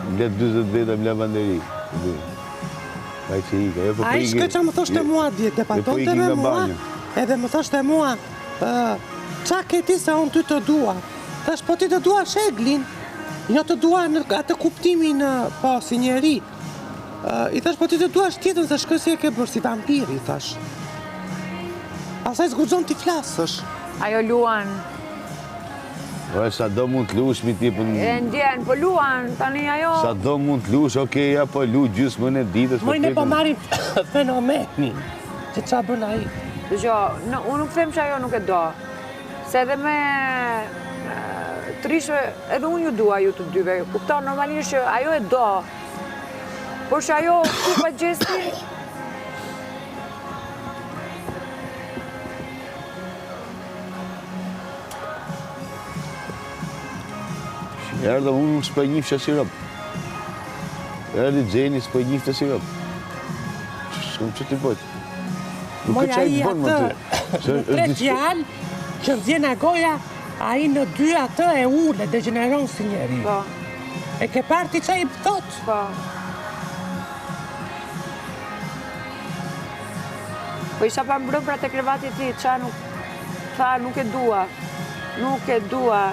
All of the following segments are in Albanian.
Mlet 20 veta mle banderi. Kaj që ika. A i shkë që më thoshte mua djetë, debatonte me mua, edhe më thoshte mua, qa ke ti se unë ty të dua? Thash, po ti të dua sheglin, jo të dua në atë kuptimin, po, si njeri. I thash, po ti të dua shtjetën, se shkë si e ke bërë si vampiri, thash. Asaj zguxon t'i flasësh. Ajo luan. Sa do mund t'lush mi ti për... E ndjen, po luan, tani ajo... Sa do mund t'lush, okej, ja po lu gjysmën e ditës... Mojnë e po marim fenomenin, që qa bën ai. Dëgjo, unë nuk them që ajo nuk e do. Se edhe me trishve, edhe unë ju dua ju të dyve. Kupton, normalisht që ajo e do. Por që ajo ku pa gjesti... Erdhe unë s'po e njifë që si rëpë. Erdhe Gjeni s'po e njifë të si rëpë. Shkëm që t'i pojtë. Moj a i atë, tre fjallë, që vjen e goja, a i në dy atë e ule, degeneron si njeri. Po. E ke parti që i pëtot? Po. Po isha pa mbrëm pra të krevati ti, qa nuk... Tha, nuk e dua. Nuk e dua.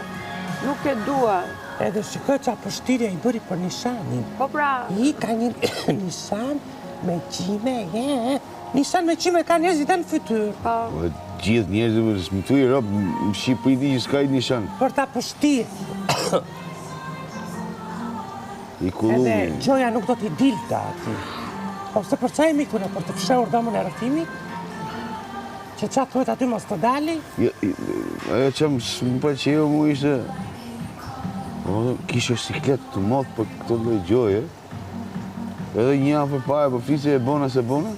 Nuk e dua. Edhe shikoj qa pështirja i bëri për Nishanin. Po pra... I ka një Nishan me qime, Nishan me qime ka njerëzit e në fytyrë. Po. Gjithë njerëzit më thuj Europë, më Shqipëri di që s'ka i Nishan. Për ta pështirë. I kullumi. Edhe gjoja nuk do t'i dilte ati. Ose për qa e mikune, për të fshehur domën e rëfimi, që qa thuet aty mos të dali. Ajo që më pëlqeu mu ishte... Kishe siklet të modh për këtë lloj gjoje. Edhe një javë përpara, po flisje e bona se bona.